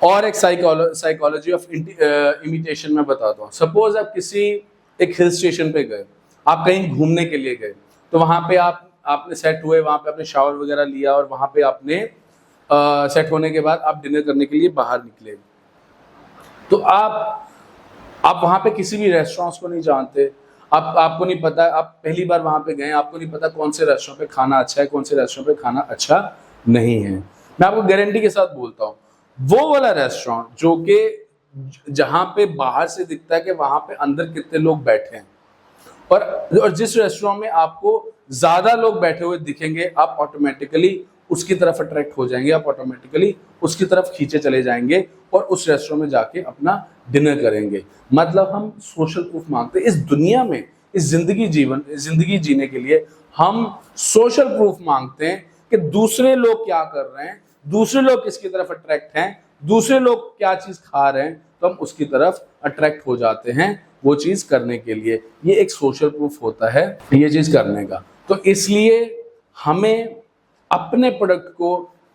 और एक psychology of imitation में बताता हूँ। सपोज आप किसी एक हिल स्टेशन पे गए, आप कहीं घूमने के लिए गए, तो वहां पे आपने सेट हुए, वहां पे आपने शावर वगैरह लिया और वहां पे आपने सेट होने के बाद आप डिनर करने के लिए बाहर निकले। तो आप वहां पे किसी भी रेस्टोरेंट्स को नहीं जानते, आपको नहीं पता, आप पहली बार वहां पे गए, आपको नहीं पता कौन से रेस्टोरेंट पे खाना अच्छा है, कौन से रेस्टोरेंट पे खाना अच्छा नहीं है। मैं आपको गारंटी के साथ बोलता हूँ, वो वाला रेस्टोरेंट जो कि जहां पे बाहर से दिखता है कि वहां पे अंदर कितने लोग बैठे हैं, और जिस रेस्टोरेंट में आपको ज्यादा लोग बैठे हुए दिखेंगे, आप ऑटोमेटिकली उसकी तरफ अट्रैक्ट हो जाएंगे, आप ऑटोमेटिकली उसकी तरफ खींचे चले जाएंगे और उस रेस्टोरेंट में जाके अपना डिनर करेंगे। मतलब हम सोशल प्रूफ मांगते हैं इस दुनिया में, इस जिंदगी जीने के लिए हम सोशल प्रूफ मांगते हैं कि दूसरे लोग क्या कर रहे हैं, दूसरे लोग किसकी तरफ अट्रैक्ट हैं, दूसरे लोग क्या चीज खा रहे हैं, तो हम उसकी तरफ अट्रैक्ट हो जाते हैं वो चीज करने के लिए। ये एक सोशल प्रूफ होता है ये चीज करने का। तो इसलिए हमें अपने प्रोडक्ट को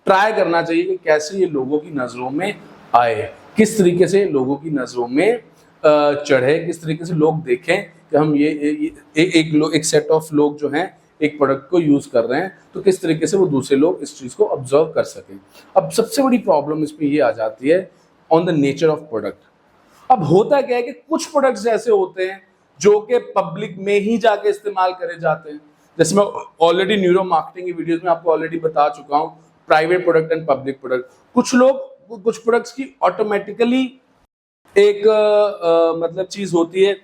ट्राई करना चाहिए कि कैसे ये लोगों की नजरों में आए, किस तरीके से लोगों की नजरों में चढ़े, किस तरीके से लोग देखें कि हम एक सेट ऑफ लोग जो हैं एक प्रोडक्ट को यूज कर रहे हैं, तो किस तरीके से वो दूसरे लोग इस चीज को ऑब्जर्व कर सकें। अब सबसे बड़ी प्रॉब्लम इसमें ये आ जाती है on the nature of product. अब होता क्या है कि कुछ प्रोडक्ट्स ऐसे होते हैं जो कि पब्लिक में ही जाके इस्तेमाल करे जाते हैं। जैसे मैं ऑलरेडी न्यूरो मार्केटिंग की वीडियोस में आपको ऑलरेडी बता चुका हूं, private product and public product. कुछ प्रोडक्ट्स की ऑटोमेटिकली एक मतलब चीज होती है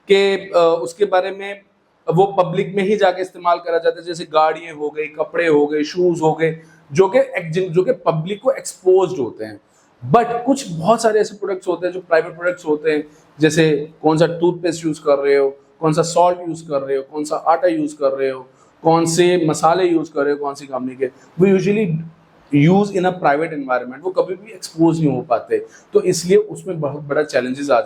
कि उसके बारे में वो पब्लिक में ही जाके इस्तेमाल करा जाता है, जैसे गाड़ियां हो गई, कपड़े हो गए, शूज हो गए, जो कि पब्लिक को एक्सपोज्ड होते हैं। बट कुछ बहुत सारे ऐसे प्रोडक्ट्स होते हैं जो प्राइवेट प्रोडक्ट्स होते हैं, जैसे कौन सा टूथपेस्ट यूज कर रहे हो, कौन सा सॉल्ट यूज कर रहे हो, कौन सा आटा यूज कर रहे हो, कौन से मसाले यूज कर रहे हो, कौन सी कंपनी के, वो usually use in a private environment, वो कभी भी एक्सपोज नहीं हो पाते। तो इसलिए उसमें बहुत बड़ा चैलेंज आ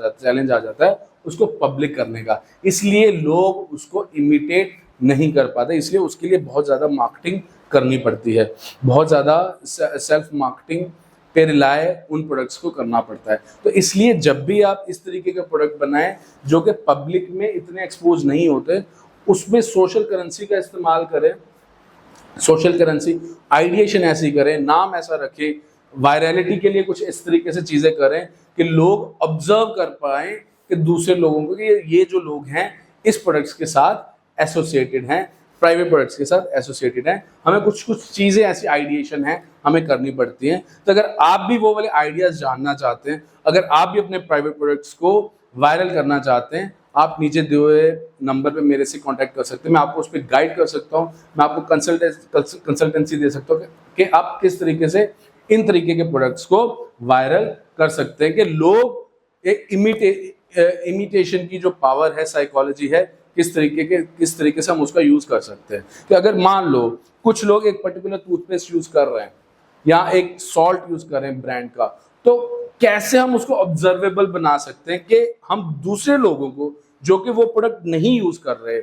जाता है उसको पब्लिक करने का। इसलिए लोग उसको इमिटेट नहीं कर पाते, इसलिए उसके लिए बहुत ज़्यादा मार्केटिंग करनी पड़ती है, बहुत ज़्यादा सेल्फ मार्केटिंग पे रिलाय उन प्रोडक्ट्स को करना पड़ता है। तो इसलिए जब भी आप इस तरीके के प्रोडक्ट बनाएं जो कि पब्लिक में इतने एक्सपोज नहीं होते, उसमें सोशल करेंसी का इस्तेमाल करें। सोशल करेंसी आइडिएशन ऐसी करें, नाम ऐसा रखें, वायरलिटी के लिए कुछ इस तरीके से चीज़ें करें कि लोग ऑब्जर्व कर पाएं कि दूसरे लोगों को कि ये जो लोग हैं इस प्रोडक्ट्स के साथ एसोसिएटेड हैं, प्राइवेट प्रोडक्ट्स के साथ एसोसिएटेड हैं। हमें कुछ चीज़ें ऐसी आइडिएशन हैं हमें करनी पड़ती हैं। तो अगर आप भी वो वाले आइडियाज़ जानना चाहते हैं, अगर आप भी अपने प्राइवेट प्रोडक्ट्स को वायरल करना चाहते हैं, आप नीचे दिए हुए नंबर पे मेरे से कांटेक्ट कर सकते हैं। मैं आपको उस पर गाइड कर सकता हूँ, मैं आपको कंसल्टेंसी दे सकता हूँ कि आप किस तरीके से इन तरीके के प्रोडक्ट्स को वायरल कर सकते हैं कि लोग एक इमिटेशन की जो पावर है, साइकोलॉजी है, किस तरीके से हम उसका यूज कर सकते हैं। कि अगर मान लो कुछ लोग एक पर्टिकुलर टूथपेस्ट यूज कर रहे हैं या एक सॉल्ट यूज कर रहे हैं ब्रांड का, तो कैसे हम उसको ऑब्जर्वेबल बना सकते हैं कि हम दूसरे लोगों को जो कि वो प्रोडक्ट नहीं यूज कर रहे,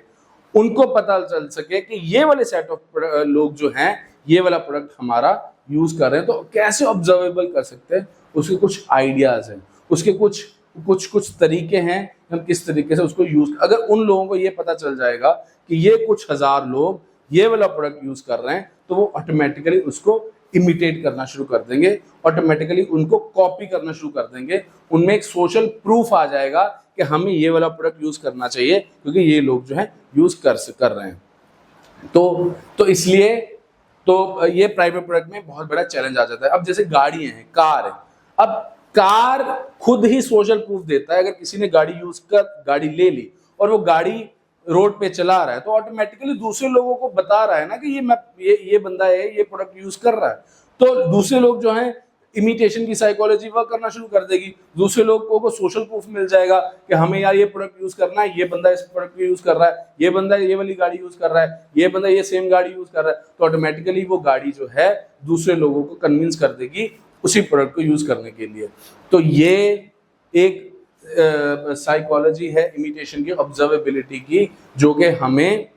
उनको पता चल सके कि ये वाले सेट ऑफ लोग जो हैं ये वाला प्रोडक्ट हमारा यूज कर रहे हैं। तो कैसे ऑब्जर्वेबल कर सकते हैं, उसके कुछ आइडियाज हैं, उसके कुछ तरीके हैं, हम किस तरीके से उसको यूज, अगर उन लोगों को ये पता चल जाएगा कि ये कुछ हजार लोग ये वाला प्रोडक्ट यूज कर रहे हैं, तो वो ऑटोमेटिकली उसको इमिटेट करना शुरू कर देंगे, ऑटोमेटिकली उनको कॉपी करना शुरू कर देंगे। उनमें एक सोशल प्रूफ आ जाएगा कि हमें ये वाला प्रोडक्ट यूज करना चाहिए क्योंकि ये लोग जो है यूज कर रहे हैं। तो इसलिए तो ये प्राइवेट प्रोडक्ट में बहुत बड़ा चैलेंज आ जाता है। अब जैसे गाड़ियां हैं, कार है, अब कार खुद ही सोशल प्रूफ देता है। अगर किसी ने गाड़ी ले ली और वो गाड़ी रोड पे चला रहा है, तो ऑटोमेटिकली दूसरे लोगों को बता रहा है ना कि ये बंदा है, ये प्रोडक्ट यूज कर रहा है। तो दूसरे लोग जो हैं इमिटेशन की साइकोलॉजी वर्क करना शुरू कर देगी। दूसरे लोगों को सोशल प्रूफ मिल जाएगा कि हमें यार ये प्रोडक्ट यूज करना है, ये बंदा इस प्रोडक्ट को यूज कर रहा है, ये बंदा ये वाली गाड़ी यूज कर रहा है, ये बंदा ये सेम गाड़ी यूज कर रहा है। तो ऑटोमेटिकली वो गाड़ी जो है दूसरे लोगों को कन्विंस कर देगी उसी प्रोडक्ट को यूज करने के लिए। तो ये एक साइकोलॉजी है इमिटेशन की, ऑब्जर्वेबिलिटी की, जो कि हमें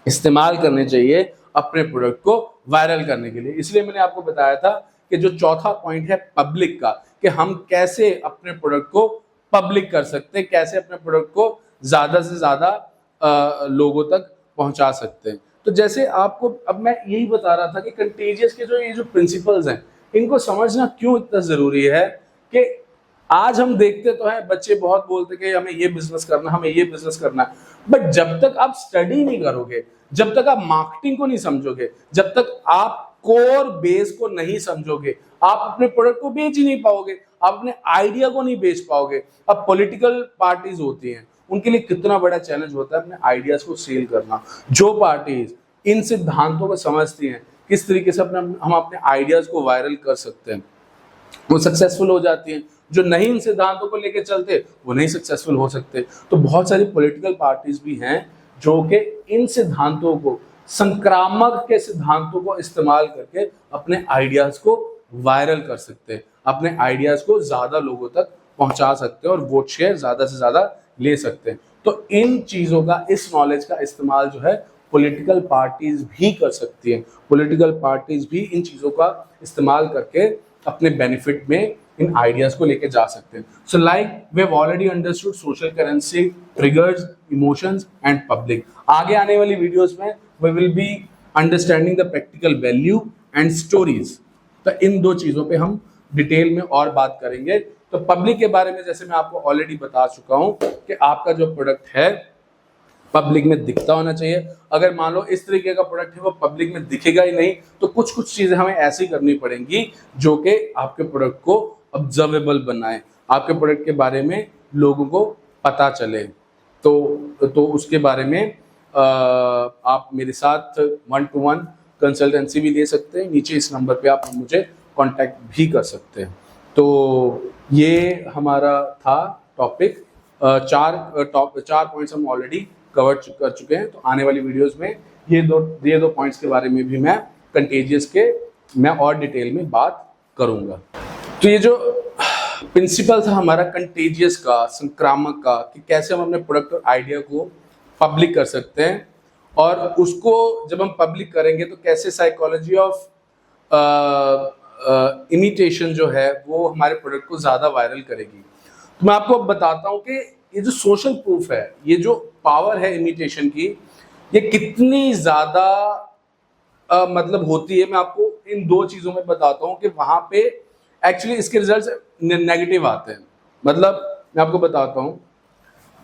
इस्तेमाल करने चाहिए अपने प्रोडक्ट को वायरल करने के लिए। इसलिए मैंने आपको बताया था कि जो चौथा पॉइंट है पब्लिक का, कि हम कैसे अपने प्रोडक्ट को पब्लिक कर सकते हैं, कैसे अपने प्रोडक्ट को ज्यादा से ज्यादा लोगों तक पहुंचा सकते हैं। तो जैसे आपको अब मैं यही बता रहा था कि कंटेजियस के जो ये जो प्रिंसिपल्स हैं, इनको समझना क्यों इतना जरूरी है। कि आज हम देखते तो हैं बच्चे बहुत बोलते कि हमें ये बिजनेस करना, हमें ये बिजनेस करना है, बट जब तक आप स्टडी नहीं करोगे, जब तक आप मार्केटिंग को नहीं समझोगे, जब तक आप कोर बेस को नहीं समझोगे, आप अपने प्रोडक्ट को बेच ही नहीं पाओगे, आप अपने आइडिया को नहीं बेच पाओगे। अब पॉलिटिकल पार्टीज होती हैं, उनके लिए कितना बड़ा चैलेंज होता है अपने आइडियाज को सेल करना। जो पार्टीज इन सिद्धांतों को समझती हैं, किस तरीके से हम अपने आइडियाज को वायरल कर सकते हैं, वो सक्सेसफुल हो जाती हैं। जो नहीं इन सिद्धांतों को लेकर चलते, वो नहीं सक्सेसफुल हो सकते। तो बहुत सारी पॉलिटिकल पार्टीज भी हैं जो कि इन सिद्धांतों को, संक्रामक के सिद्धांतों को इस्तेमाल करके अपने आइडियाज को वायरल कर सकते हैं, अपने आइडियाज को ज्यादा लोगों तक पहुंचा सकते हैं और वोट शेयर ज्यादा से ज्यादा ले सकते हैं। तो इन चीजों का, इस नॉलेज का इस्तेमाल जो है पॉलिटिकल पार्टीज भी कर सकती हैं। पॉलिटिकल पार्टीज भी इन चीजों का इस्तेमाल करके अपने बेनिफिट में इन आइडियाज को लेके जा सकते हैं। So like we have already understood social currency, triggers, emotions and public. आगे आने वाली वीडियोस में we will be understanding the practical value and stories. तो इन दो चीजों पे हम डिटेल में और बात करेंगे। तो पब्लिक के बारे में जैसे मैं आपको ऑलरेडी बता चुका हूं कि आपका जो प्रोडक्ट है पब्लिक में दिखता होना चाहिए। अगर मान लो इस तरीके का प्रोडक्ट है वो पब्लिक में दिखेगा ही नहीं, तो कुछ कुछ चीजें हमें ऐसी करनी पड़ेंगी जो कि आपके प्रोडक्ट को ऑब्जर्वेबल बनाए, आपके प्रोडक्ट के बारे में लोगों को पता चले। तो उसके बारे में आप मेरे साथ 1-to-1 कंसल्टेंसी भी ले सकते हैं। नीचे इस नंबर पे आप मुझे कांटेक्ट भी कर सकते हैं। तो ये हमारा था टॉपिक। चार पॉइंट्स हम ऑलरेडी कवर कर चुके हैं। तो आने वाली वीडियोस में ये दो पॉइंट्स के बारे में भी मैं कंटेजियस के मैं और डिटेल में बात करूंगा। तो ये जो प्रिंसिपल था हमारा कंटेजियस का, संक्रामक का, कि कैसे हम अपने प्रोडक्ट और आइडिया को पब्लिक कर सकते हैं, और उसको जब हम पब्लिक करेंगे तो कैसे साइकोलॉजी ऑफ इमिटेशन जो है वो हमारे प्रोडक्ट को ज़्यादा वायरल करेगी। तो मैं आपको बताता हूँ कि ये जो सोशल प्रूफ है, ये जो पावर है इमिटेशन की, ये कितनी ज़्यादा मतलब होती है। मैं आपको इन दो चीज़ों में बताता हूँ कि वहाँ पे एक्चुअली इसके रिजल्ट्स नेगेटिव आते हैं। मतलब मैं आपको बताता हूँ,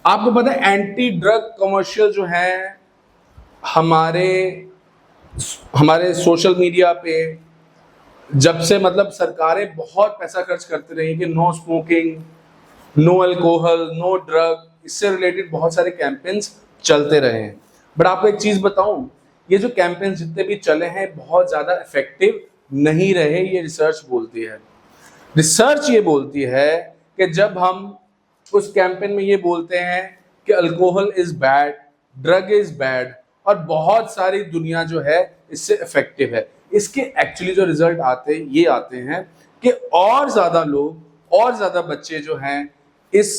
आपको पता है एंटी ड्रग कमर्शियल जो है हमारे सोशल मीडिया पे जब से, मतलब सरकारें बहुत पैसा खर्च करती रही कि no smoking, no alcohol, no drug, इससे रिलेटेड बहुत सारे कैंपेन्स चलते रहे हैं। बट आपको एक चीज़ बताऊं, ये जो कैंपेन्स जितने भी चले हैं बहुत ज़्यादा इफेक्टिव नहीं रहे। ये रिसर्च बोलती है, रिसर्च ये बोलती है कि जब हम उस कैंपेन में ये बोलते हैं कि alcohol is bad, drug is bad, और बहुत सारी दुनिया जो है इससे इफेक्टिव है, इसके एक्चुअली जो रिजल्ट आते हैं कि और ज़्यादा लोग और ज़्यादा बच्चे जो हैं इस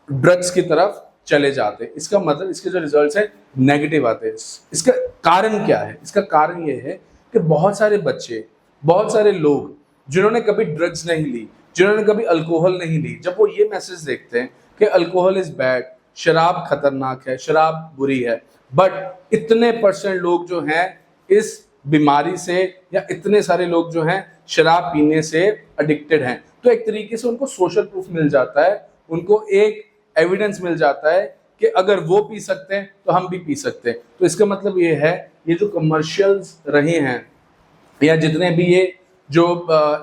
ड्रग्स की तरफ चले जाते हैं। इसका मतलब इसके जो रिजल्ट्स हैं नेगेटिव आते हैं। इसका कारण क्या है? इसका कारण ये है कि बहुत सारे बच्चे, बहुत सारे लोग जिन्होंने कभी ड्रग्स नहीं ली, जिन्होंने कभी अल्कोहल नहीं ली, जब वो ये मैसेज देखते हैं कि अल्कोहल इज बैड, शराब खतरनाक है, शराब बुरी है, बट इतने परसेंट लोग जो हैं इस बीमारी से, या इतने सारे लोग जो हैं शराब पीने से एडिक्टेड हैं, तो एक तरीके से उनको सोशल प्रूफ मिल जाता है, उनको एक एविडेंस मिल जाता है कि अगर वो पी सकते हैं तो हम भी पी सकते हैं। तो इसका मतलब ये है, ये जो कमर्शियल्स रही हैं या जितने भी ये जो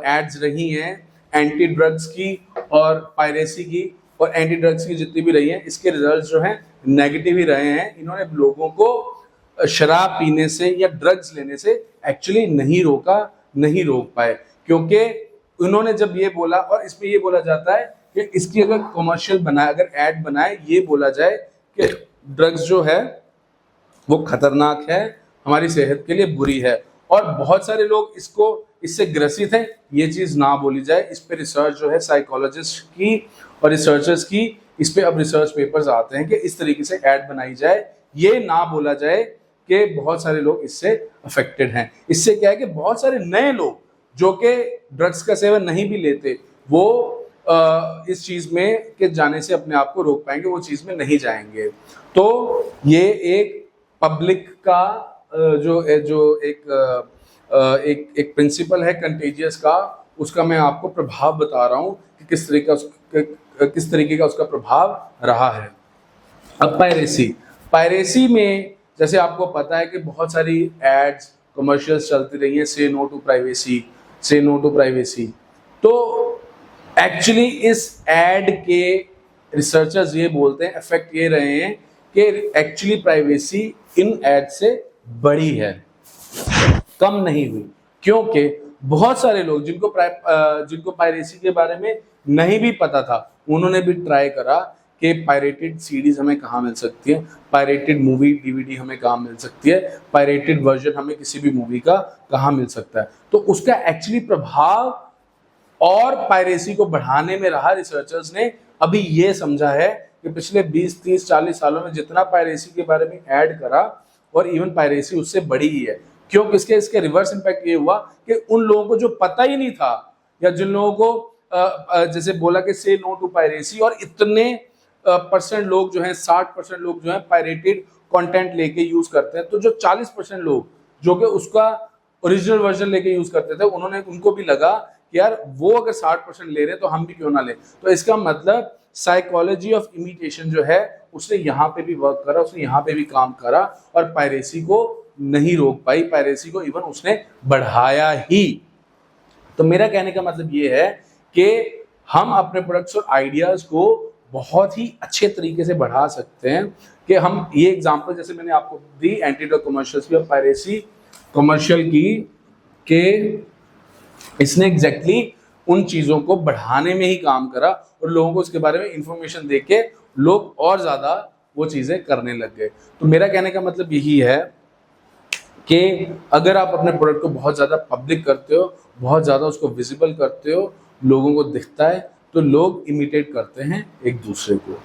एड्स रही हैं एंटी ड्रग्स की और पायरेसी की और एंटी ड्रग्स की जितनी भी रही हैं, इसके रिजल्ट जो हैं नेगेटिव ही रहे हैं। इन्होंने लोगों को शराब पीने से या ड्रग्स लेने से एक्चुअली नहीं रोक पाए, क्योंकि उन्होंने जब ये बोला, और इसमें ये बोला जाता है कि इसकी अगर कमर्शियल बनाए, अगर एड बनाए, ये बोला जाए कि ड्रग्स जो है वो खतरनाक है, हमारी सेहत के लिए बुरी है, और बहुत सारे लोग इससे ग्रसित हैं, ये चीज़ ना बोली जाए। इस पे रिसर्च जो है साइकोलॉजिस्ट की और रिसर्चर्स की, इस पे अब रिसर्च पेपर्स आते हैं कि इस तरीके से ऐड बनाई जाए, ये ना बोला जाए कि बहुत सारे लोग इससे अफेक्टेड हैं। इससे क्या है कि बहुत सारे नए लोग जो कि ड्रग्स का सेवन नहीं भी लेते, वो इस चीज में के जाने से अपने आप को रोक पाएंगे, वो चीज में नहीं जाएंगे। तो ये एक पब्लिक का एक प्रिंसिपल है कंटेजियस का, उसका मैं आपको प्रभाव बता रहा हूँ कि किस तरीके का उसका प्रभाव रहा है। अब पायरेसी में जैसे आपको पता है कि बहुत सारी एड्स कमर्शियल्स चलती रही हैं, से नो टू प्राइवेसी। तो एक्चुअली इस एड के रिसर्चर्स ये बोलते हैं, इफेक्ट ये रहे हैं कि एक्चुअली प्राइवेसी इन एड से बढ़ी है, कम नहीं हुई। क्योंकि बहुत सारे लोग जिनको पायरेसी के बारे में नहीं भी पता था, उन्होंने भी ट्राई करा कि पायरेटेड सीडीज हमें कहाँ मिल सकती है, पायरेटेड मूवी डीवीडी हमें कहाँ मिल सकती है, पायरेटेड वर्जन हमें किसी भी मूवी का कहाँ मिल सकता है। तो उसका एक्चुअली प्रभाव और पायरेसी को बढ़ाने में रहा। रिसर्चर्स ने अभी ये समझा है कि पिछले 20, 30, 40 सालों में जितना पायरेसी के बारे में ऐड करा, और इवन पायरेसी उससे बढ़ी ही है। क्यों? इसके रिवर्स इम्पैक्ट ये हुआ कि उन लोगों को जो पता ही नहीं था, या जिन लोगों को जैसे बोला कि से नो टू पायरेसी, और इतने परसेंट लोग जो हैं, 60% लोग जो हैं पायरेटेड कंटेंट लेके यूज करते हैं, तो जो 40% लोग जो कि उसका ओरिजिनल वर्जन लेके यूज करते थे, उनको भी लगा कि यार वो अगर 60% ले रहे हैं तो हम भी क्यों ना लें। तो इसका मतलब साइकोलॉजी ऑफ इमिटेशन जो है उसने यहाँ पे भी वर्क करा, उसने यहाँ पे भी काम करा, और पायरेसी को नहीं रोक पाई, पायरेसी को इवन उसने बढ़ाया ही। तो मेरा कहने का मतलब ये है कि हम अपने प्रोडक्ट्स और आइडियाज को बहुत ही अच्छे तरीके से बढ़ा सकते हैं। कि हम ये एग्जांपल जैसे मैंने आपको दी एंटीडोट कमर्शियल्स की और पायरेसी कमर्शियल की, के इसने एग्जैक्टली उन चीज़ों को बढ़ाने में ही काम करा, और लोगों को इसके बारे में इंफॉर्मेशन देके लोग और ज़्यादा वो चीज़ें करने लग गए। तो मेरा कहने का मतलब यही है कि अगर आप अपने प्रोडक्ट को बहुत ज़्यादा पब्लिक करते हो, बहुत ज़्यादा उसको विजिबल करते हो, लोगों को दिखता है, तो लोग इमिटेट करते हैं एक दूसरे को।